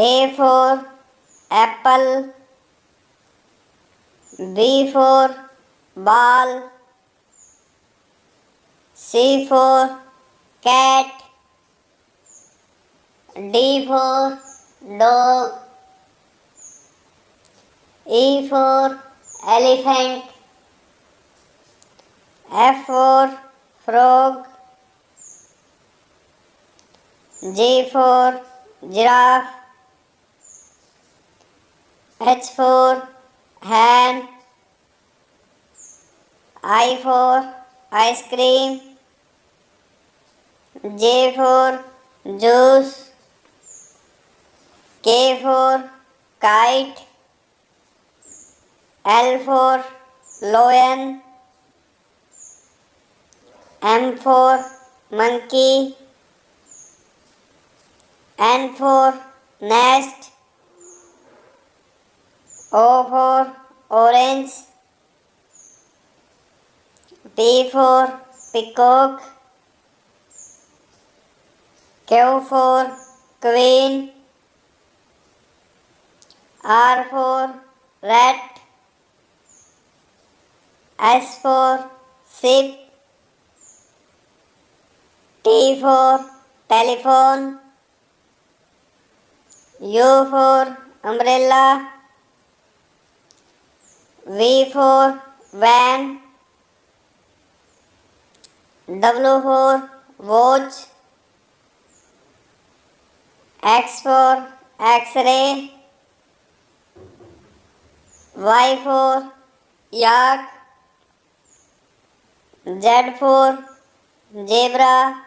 A for apple, B for ball, C for cat, D for dog, E for elephant, F for frog, G for giraffe, H for hen, I for ice cream, J for juice, K for kite, L for lion, M for monkey, N for nest, O for orange, P for peacock, Q for queen, R for rat, S for sheep, T for telephone, U for umbrella, V for van, W for watch, X for X-ray, Y for yak, Z for zebra,